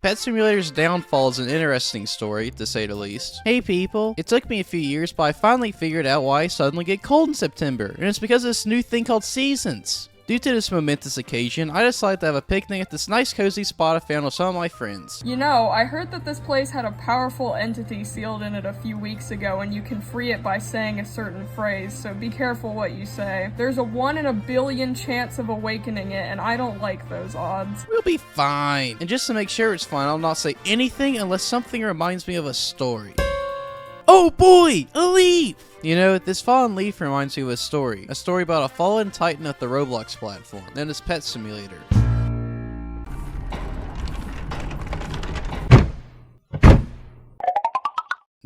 Pet Simulator's downfall is an interesting story, to say the least. Hey people, it took me a few years, but I finally figured out why I suddenly get cold in September, and it's because of this new thing called seasons. Due to this momentous occasion, I decided to have a picnic at this nice cozy spot I found with some of my friends. You know, I heard that this place had a powerful entity sealed in it a few weeks ago, and you can free it by saying a certain phrase, so be careful what you say. There's a 1 in a billion chance of awakening it, and I don't like those odds. We'll be fine. And just to make sure it's fine, I'll not say anything unless something reminds me of a story. Oh boy, a leaf! You know, this fallen leaf reminds me of a story about a fallen titan of the Roblox platform, known as Pet Simulator.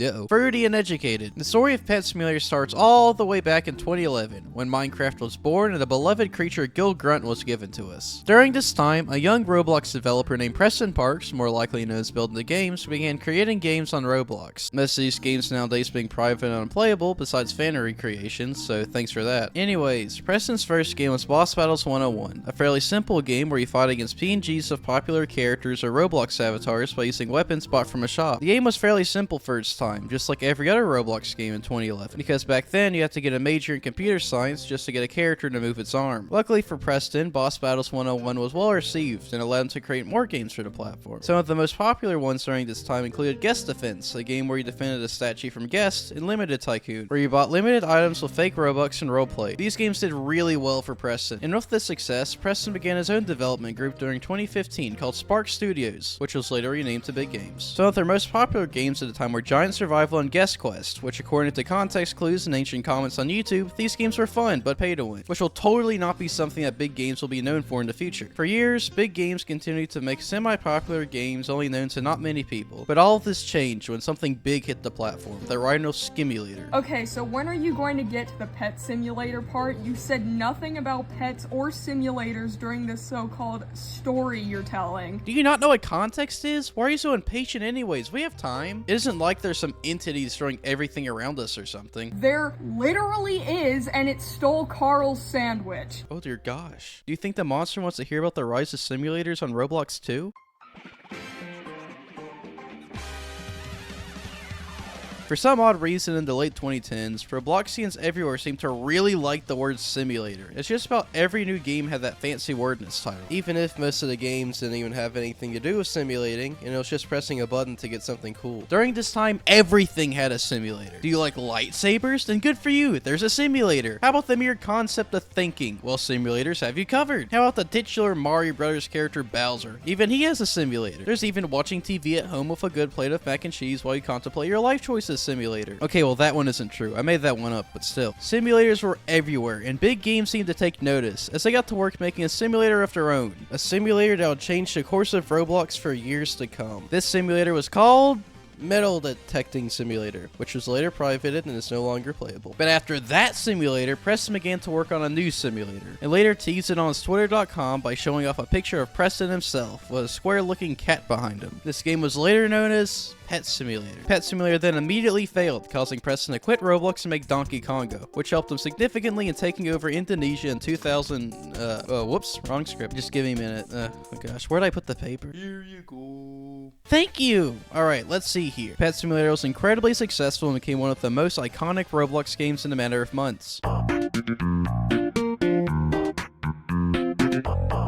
Uh-oh. Fruity and educated. The story of Pet Simulator starts all the way back in 2011, when Minecraft was born and the beloved creature Gil Grunt was given to us. During this time, a young Roblox developer named Preston Parks, more likely known as Building the Games, began creating games on Roblox. Most of these games nowadays being private and unplayable, besides fan recreations, so thanks for that. Anyways, Preston's first game was Boss Battles 101, a fairly simple game where you fight against PNGs of popular characters or Roblox avatars by using weapons bought from a shop. The game was fairly simple for its time, just like every other Roblox game in 2011, because back then you had to get a major in computer science just to get a character to move its arm. Luckily for Preston, Boss Battles 101 was well received and allowed him to create more games for the platform. Some of the most popular ones during this time included Guest Defense, a game where you defended a statue from guests, and Limited Tycoon, where you bought limited items with fake Robux and roleplay. These games did really well for Preston, and with this success, Preston began his own development group during 2015 called Spark Studios, which was later renamed to Big Games. Some of their most popular games at the time were Giant Survival and Guest Quest, which according to context clues and ancient comments on YouTube, these games were fun but pay to win, which will totally not be something that Big Games will be known for in the future. For years, Big Games continued to make semi-popular games only known to not many people, but all of this changed when something big hit the platform, the Rhino Skimulator. Okay, so when are you going to get to the pet simulator part? You said nothing about pets or simulators during this so-called story you're telling. Do you not know what context is? Why are you so impatient anyways? We have time. It isn't like there's some entity destroying everything around us or something. There literally is, and it stole Carl's sandwich. Oh dear gosh. Do you think the monster wants to hear about the rise of simulators on Roblox too? For some odd reason in the late 2010s, Robloxians everywhere seemed to really like the word simulator. It's just about every new game had that fancy word in its title. Even if most of the games didn't even have anything to do with simulating, and it was just pressing a button to get something cool. During this time, everything had a simulator. Do you like lightsabers? Then good for you, there's a simulator. How about the mere concept of thinking? Well, simulators have you covered. How about the titular Mario Brothers character Bowser? Even he has a simulator. There's even watching TV at home with a good plate of mac and cheese while you contemplate your life choices simulator. Okay, well that one isn't true. I made that one up, but still. Simulators were everywhere, and Big Games seemed to take notice, as they got to work making a simulator of their own. A simulator that would change the course of Roblox for years to come. This simulator was called Metal Detecting Simulator, which was later privated and is no longer playable. But after that simulator, Preston began to work on a new simulator, and later teased it on his Twitter.com by showing off a picture of Preston himself with a square-looking cat behind him. This game was later known as Pet Simulator. Pet Simulator then immediately failed, causing Preston to quit Roblox and make Donkey Kongo, which helped him significantly in taking over Indonesia in 2000. Whoops, wrong script. Just give me a minute. Oh gosh, where'd I put the paper? Here you go. Thank you! Alright, let's see here. Pet Simulator was incredibly successful and became one of the most iconic Roblox games in a matter of months.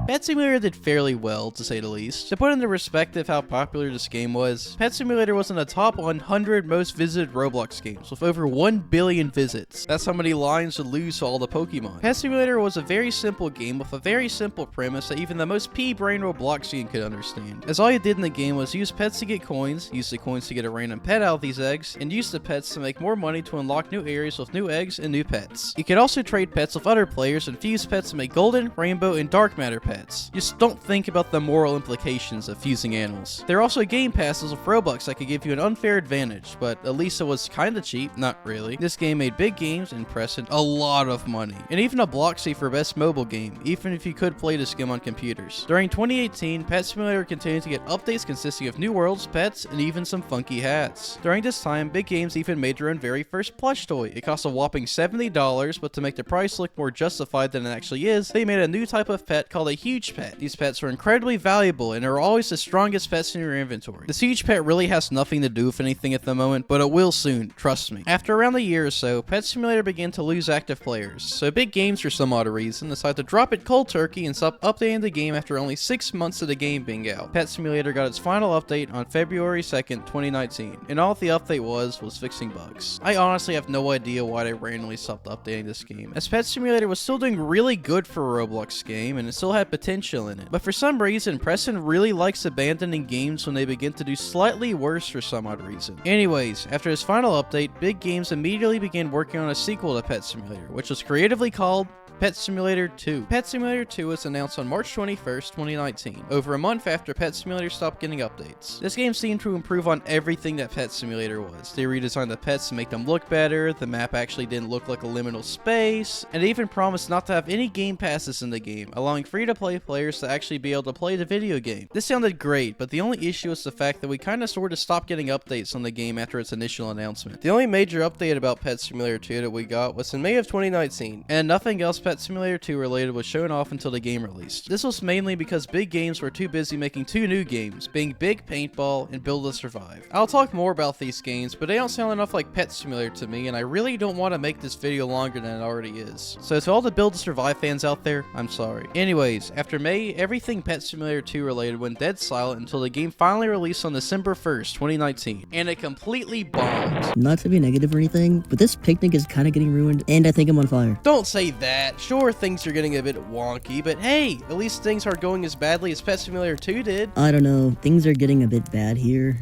Pet Simulator did fairly well, to say the least. To put into perspective how popular this game was, Pet Simulator was in the top 100 most visited Roblox games, with over 1 billion visits. That's how many lines would lose to all the Pokemon. Pet Simulator was a very simple game with a very simple premise that even the most pea-brained Robloxian could understand. As all you did in the game was use pets to get coins, use the coins to get a random pet out of these eggs, and use the pets to make more money to unlock new areas with new eggs and new pets. You could also trade pets with other players and fuse pets to make golden, rainbow, and dark matter pets. Just don't think about the moral implications of fusing animals. There are also game passes with Robux that could give you an unfair advantage, but at least it was kinda cheap. Not really. This game made Big Games and Preston a lot of money, and even a Bloxy for best mobile game, even if you could play this game on computers. During 2018, Pet Simulator continued to get updates consisting of new worlds, pets, and even some funky hats. During this time, Big Games even made their own very first plush toy. It cost a whopping $70, but to make the price look more justified than it actually is, they made a new type of pet called a huge Siege Pet. These pets were incredibly valuable and are always the strongest pets in your inventory. The Siege Pet really has nothing to do with anything at the moment, but it will soon, trust me. After around a year or so, Pet Simulator began to lose active players, so Big Games for some odd reason decided to drop it cold turkey and stop updating the game after only 6 months of the game being out. Pet Simulator got its final update on February 2nd, 2019, and all the update was fixing bugs. I honestly have no idea why they randomly stopped updating this game, as Pet Simulator was still doing really good for a Roblox game and it still had potential in it. But for some reason, Preston really likes abandoning games when they begin to do slightly worse for some odd reason. Anyways, after his final update, Big Games immediately began working on a sequel to Pet Simulator, which was creatively called Pet Simulator 2. Pet Simulator 2 was announced on March 21st, 2019, over a month after Pet Simulator stopped getting updates. This game seemed to improve on everything that Pet Simulator was. They redesigned the pets to make them look better, the map actually didn't look like a liminal space, and they even promised not to have any game passes in the game, allowing free-to-play players to actually be able to play the video game. This sounded great, but the only issue is the fact that we kinda sorta stopped getting updates on the game after its initial announcement. The only major update about Pet Simulator 2 that we got was in May of 2019, and nothing else Pet Simulator 2 related was shown off until the game released. This was mainly because Big Games were too busy making 2 new games, being Big Paintball and Build to Survive. I'll talk more about these games, but they don't sound enough like Pet Simulator to me, and I really don't want to make this video longer than it already is. So to all the Build to Survive fans out there, I'm sorry. Anyways, after May, everything Pet Simulator 2 related went dead silent until the game finally released on December 1st, 2019, and it completely bombed. Not to be negative or anything, but this picnic is kind of getting ruined, and I think I'm on fire. Don't say that. Sure, things are getting a bit wonky, but hey, at least things aren't going as badly as Pet Simulator 2 did. I don't know, things are getting a bit bad here.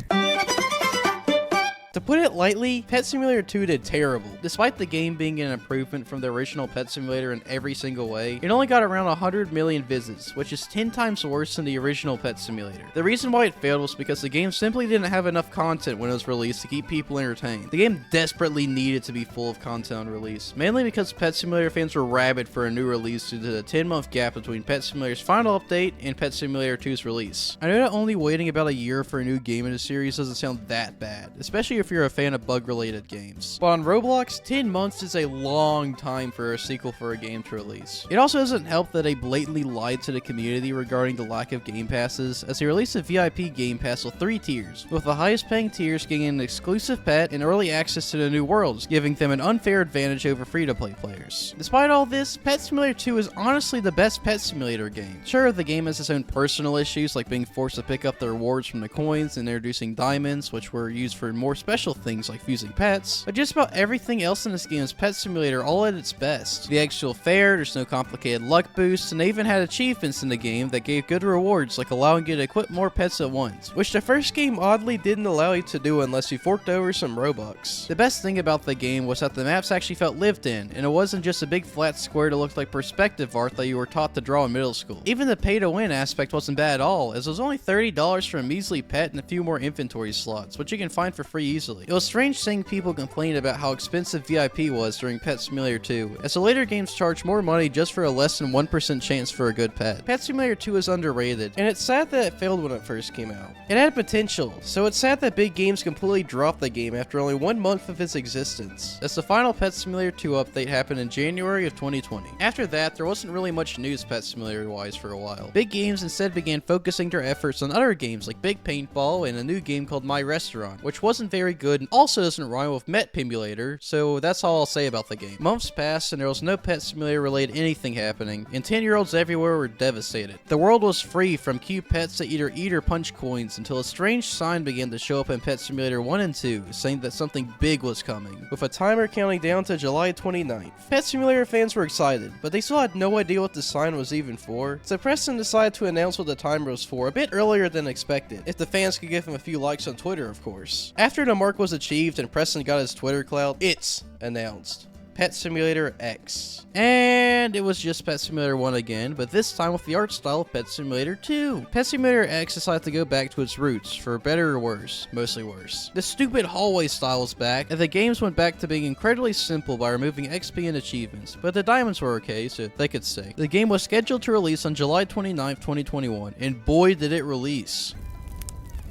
To put it lightly, Pet Simulator 2 did terrible. Despite the game being an improvement from the original Pet Simulator in every single way, it only got around 100 million visits, which is 10 times worse than the original Pet Simulator. The reason why it failed was because the game simply didn't have enough content when it was released to keep people entertained. The game desperately needed to be full of content on release, mainly because Pet Simulator fans were rabid for a new release due to the 10-month gap between Pet Simulator's final update and Pet Simulator 2's release. I know that only waiting about a year for a new game in the series doesn't sound that bad, especially if you're a fan of bug-related games. But on Roblox, 10 months is a long time for a sequel for a game to release. It also doesn't help that they blatantly lied to the community regarding the lack of game passes, as they released a VIP game pass with 3 tiers, with the highest paying tiers getting an exclusive pet and early access to the new worlds, giving them an unfair advantage over free-to-play players. Despite all this, Pet Simulator 2 is honestly the best Pet Simulator game. Sure, the game has its own personal issues, like being forced to pick up the rewards from the coins and introducing diamonds, which were used for more special things like fusing pets, but just about everything else in this game is Pet Simulator all at its best. The actual fair, there's no complicated luck boosts, and they even had achievements in the game that gave good rewards, like allowing you to equip more pets at once, which the first game oddly didn't allow you to do unless you forked over some Robux. The best thing about the game was that the maps actually felt lived in, and it wasn't just a big flat square that looked like perspective art that you were taught to draw in middle school. Even the pay-to-win aspect wasn't bad at all, as it was only $30 for a measly pet and a few more inventory slots, which you can find for free easily. It was strange seeing people complain about how expensive VIP was during Pet Simulator 2, as the later games charge more money just for a less than 1% chance for a good pet. Pet Simulator 2 is underrated, and it's sad that it failed when it first came out. It had potential, so it's sad that Big Games completely dropped the game after only 1 month of its existence, as the final Pet Simulator 2 update happened in January of 2020. After that, there wasn't really much news Pet Simulator-wise for a while. Big Games instead began focusing their efforts on other games like Big Paintball and a new game called My Restaurant, which wasn't very good and also doesn't rhyme with Met Pimulator, so that's all I'll say about the game. Months passed and there was no Pet Simulator related anything happening, and 10-year-olds everywhere were devastated. The world was free from cute pets that either eat or punch coins until a strange sign began to show up in Pet Simulator 1 and 2, saying that something big was coming, with a timer counting down to July 29th. Pet Simulator fans were excited, but they still had no idea what the sign was even for, so Preston decided to announce what the timer was for a bit earlier than expected, if the fans could give him a few likes on Twitter, of course. After the mark was achieved and Preston got his Twitter clout, it's announced. Pet Simulator X. And it was just Pet Simulator 1 again, but this time with the art style of Pet Simulator 2. Pet Simulator X decided to go back to its roots, for better or worse, mostly worse. The stupid hallway style was back, and the games went back to being incredibly simple by removing XP and achievements, but the diamonds were okay, so they could stay. The game was scheduled to release on July 29th, 2021, and boy did it release.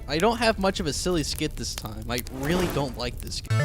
I don't have much of a silly skit this time. I really don't like this game.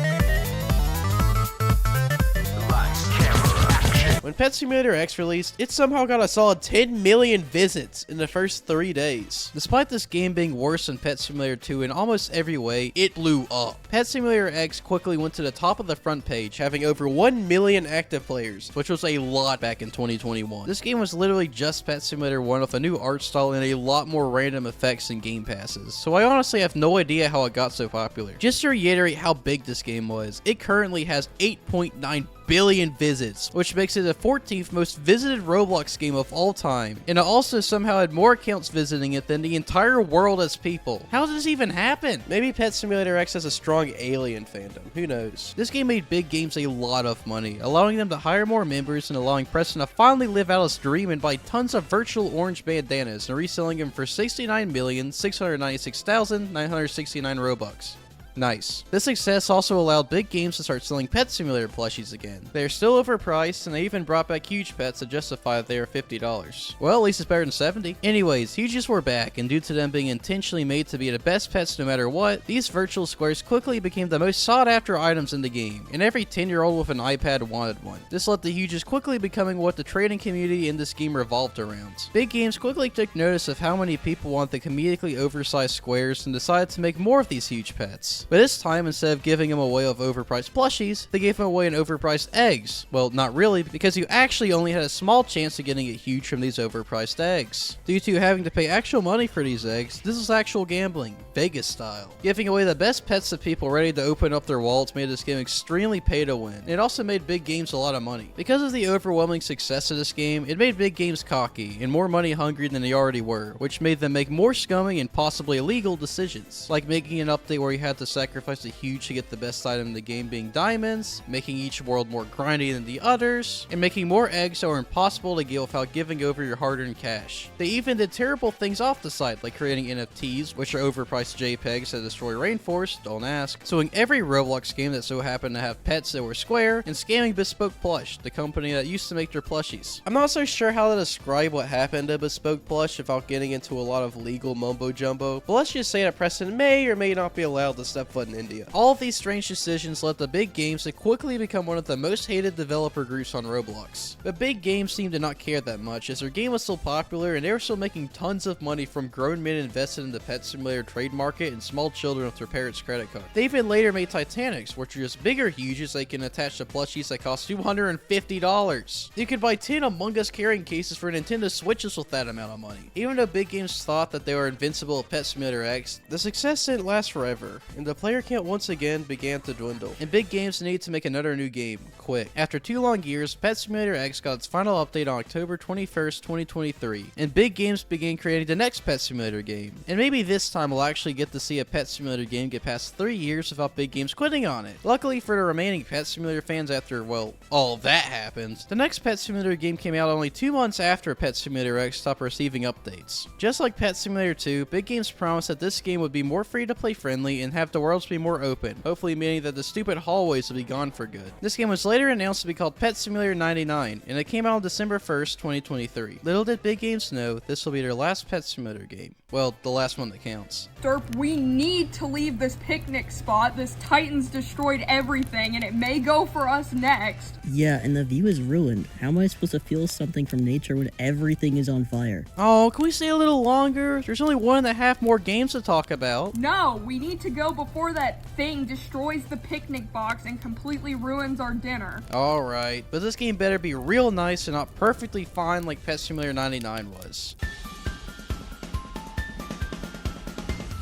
Lights, camera, action. When Pet Simulator X released, it somehow got a solid 10 million visits in the first 3 days. Despite this game being worse than Pet Simulator 2 in almost every way, it blew up. Pet Simulator X quickly went to the top of the front page, having over 1 million active players, which was a lot back in 2021. This game was literally just Pet Simulator 1 with a new art style and a lot more random effects and game passes, so I honestly have no idea how it got so popular. Just to reiterate how big this game was, it currently has 8.9 billion visits, which makes it the 14th most visited Roblox game of all time, and it also somehow had more accounts visiting it than the entire world as people. How does this even happen? Maybe Pet Simulator X has a strong alien fandom, who knows? This game made big games a lot of money, allowing them to hire more members and allowing Preston to finally live out his dream and buy tons of virtual orange bandanas and reselling them for 69,696,969 Robux. Nice. This success also allowed big games to start selling Pet Simulator plushies again. They are still overpriced, and they even brought back huge pets to justify that they are $50. Well, at least it's better than 70. Anyways, huges were back, and due to them being intentionally made to be the best pets no matter what, these virtual squares quickly became the most sought after items in the game, and every 10-year-old with an iPad wanted one. This led to huges quickly becoming what the trading community in this game revolved around. Big games quickly took notice of how many people want the comedically oversized squares and decided to make more of these huge pets. But this time, instead of giving them away of overpriced plushies, they gave them away in overpriced eggs. Well, not really, because you actually only had a small chance of getting it huge from these overpriced eggs. Due to having to pay actual money for these eggs, this is actual gambling, Vegas style. Giving away the best pets to people ready to open up their wallets made this game extremely pay to win. It also made big games a lot of money. Because of the overwhelming success of this game, it made big games cocky and more money hungry than they already were, which made them make more scummy and possibly illegal decisions, like making an update where you had to sacrifice a huge to get the best item in the game being diamonds, making each world more grindy than the others, and making more eggs that were impossible to get without giving over your hard-earned cash. They even did terrible things off the site, like creating NFTs, which are overpriced JPEGs that destroy rainforests, don't ask, suing every Roblox game that so happened to have pets that were square, and scamming Bespoke Plush, the company that used to make their plushies. I'm not so sure how to describe what happened to Bespoke Plush without getting into a lot of legal mumbo-jumbo, but let's just say that Preston may or may not be allowed to step foot in India. All of these strange decisions led the big games to quickly become one of the most hated developer groups on Roblox. But big games seemed to not care that much, as their game was still popular and they were still making tons of money from grown men invested in the Pet Simulator trade market and small children with their parents' credit card. They even later made Titanics, which are just bigger huges they can attach to plushies that cost $250. You could buy 10 Among Us carrying cases for Nintendo Switches with that amount of money. Even though big games thought that they were invincible at Pet Simulator X, the success didn't last forever, and the player count once again began to dwindle, and big games needed to make another new game, quick. After 2 long years, Pet Simulator X got its final update on October 21st, 2023, and big games began creating the next Pet Simulator game. And maybe this time we'll actually get to see a Pet Simulator game get past 3 years without big games quitting on it. Luckily for the remaining Pet Simulator fans after, well, all of that happened, the next Pet Simulator game came out only 2 months after Pet Simulator X stopped receiving updates. Just like Pet Simulator 2, big games promised that this game would be more free to play friendly and have the worlds be more open, hopefully meaning that the stupid hallways would be gone for good. This game was later announced to be called Pet Simulator 99, and it came out on December 1st, 2023. Little did big games know, this will be their last Pet Simulator game. Well, the last one that counts. Derp, we need to leave this picnic spot. This Titan's destroyed everything, and it may go for us next. Yeah, and the view is ruined. How am I supposed to feel something from nature when everything is on fire? Oh, can we stay a little longer? There's only 1.5 more games to talk about. No, we need to go before that thing destroys the picnic box and completely ruins our dinner. Alright, but this game better be real nice and not perfectly fine like Pet Simulator 99 was.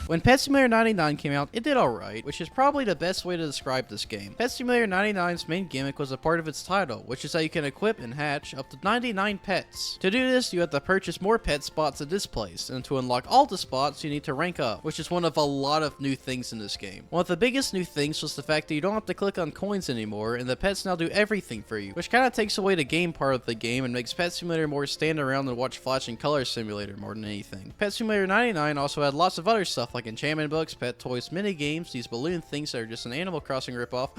When Pet Simulator 99 came out, it did alright, which is probably the best way to describe this game. Pet Simulator 99's main gimmick was a part of its title, which is that you can equip and hatch up to 99 pets. To do this, you have to purchase more pet spots at this place, and to unlock all the spots, you need to rank up, which is one of a lot of new things in this game. One of the biggest new things was the fact that you don't have to click on coins anymore, and the pets now do everything for you, which kind of takes away the game part of the game and makes Pet Simulator more stand around and watch flashing color simulator more than anything. Pet Simulator 99 also had lots of other stuff like enchantment books, pet toys, mini games, these balloon things that are just an Animal Crossing ripoff.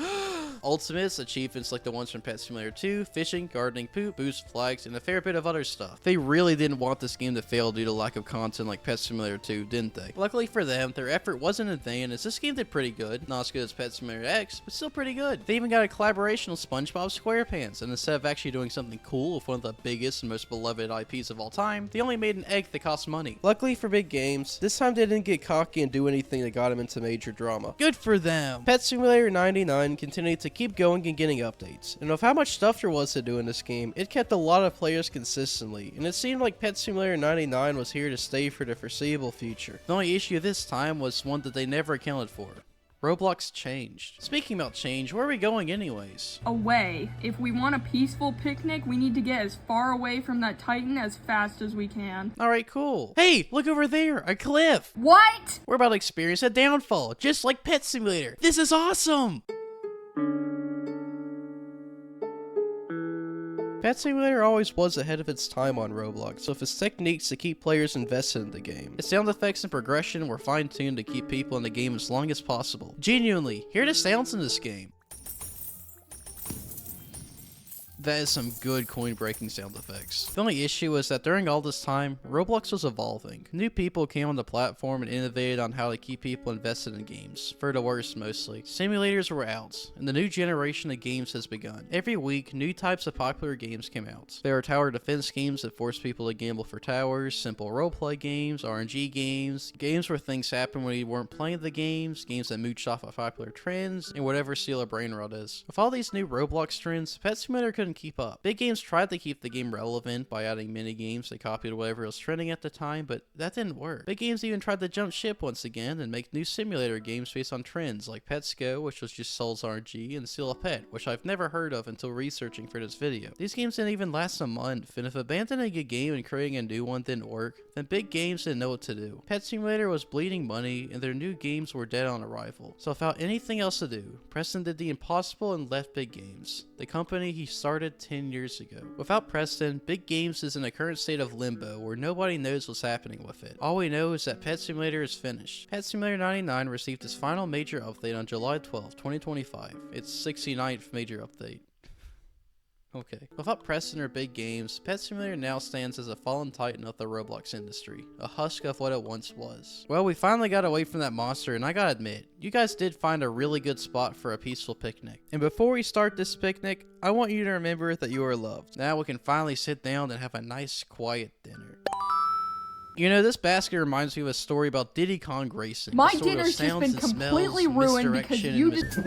ultimates, achievements like the ones from Pet Simulator 2, fishing, gardening, poop, boost, flags, and a fair bit of other stuff. They really didn't want this game to fail due to lack of content like Pet Simulator 2, didn't they? Luckily for them, their effort wasn't in vain, as this game did pretty good. Not as good as Pet Simulator X, but still pretty good. They even got a collaboration with SpongeBob SquarePants, and instead of actually doing something cool with one of the biggest and most beloved IPs of all time, they only made an egg that cost money. Luckily for Big Games, this time they didn't get cocky and do anything that got them into major drama. Good for them! Pet Simulator 99 continued to keep going and getting updates, and with how much stuff there was to do in this game, it kept a lot of players consistently, and it seemed like Pet Simulator 99 was here to stay for the foreseeable future. The only issue this time was one that they never accounted for. Roblox changed. Speaking about change, where are we going anyways? Away. If we want a peaceful picnic, we need to get as far away from that Titan as fast as we can. Alright, cool. Hey, look over there, a cliff! What? We're about to experience a downfall, just like Pet Simulator. This is awesome! Pet Simulator always was ahead of its time on Roblox, with its techniques to keep players invested in the game. Its sound effects and progression were fine-tuned to keep people in the game as long as possible. Genuinely, hear the sounds in this game. That is some good coin-breaking sound effects. The only issue is that during all this time, Roblox was evolving. New people came on the platform and innovated on how to keep people invested in games, for the worse mostly. Simulators were out, and the new generation of games has begun. Every week, new types of popular games came out. There are tower defense games that force people to gamble for towers, simple roleplay games, RNG games, games where things happen when you weren't playing the games, games that mooch off of popular trends, and whatever steal a brain rot is. With all these new Roblox trends, Pet Simulator couldn't keep up. Big Games tried to keep the game relevant by adding mini games that copied whatever was trending at the time, but that didn't work. Big Games even tried to jump ship once again and make new simulator games based on trends like Pets Go, which was just Souls RNG, and Steal a Pet, which I've never heard of until researching for this video. These games didn't even last a month, and if abandoning a game and creating a new one didn't work, then Big Games didn't know what to do. Pet Simulator was bleeding money, and their new games were dead on arrival. So without anything else to do, Preston did the impossible and left Big Games, the company he started 10 years ago. Without Preston, Big Games is in a current state of limbo where nobody knows what's happening with it. All we know is that Pet Simulator is finished. Pet Simulator 99 received its final major update on July 12, 2025. Its 69th major update. Okay. Without Preston or Big Games, Pet Simulator now stands as a fallen titan of the Roblox industry, a husk of what it once was. Well, we finally got away from that monster, and I gotta admit, you guys did find a really good spot for a peaceful picnic. And before we start this picnic, I want you to remember that you are loved. Now we can finally sit down and have a nice, quiet dinner. You know, this basket reminds me of a story about Diddy Kong racing. My dinner's just been completely ruined because you just...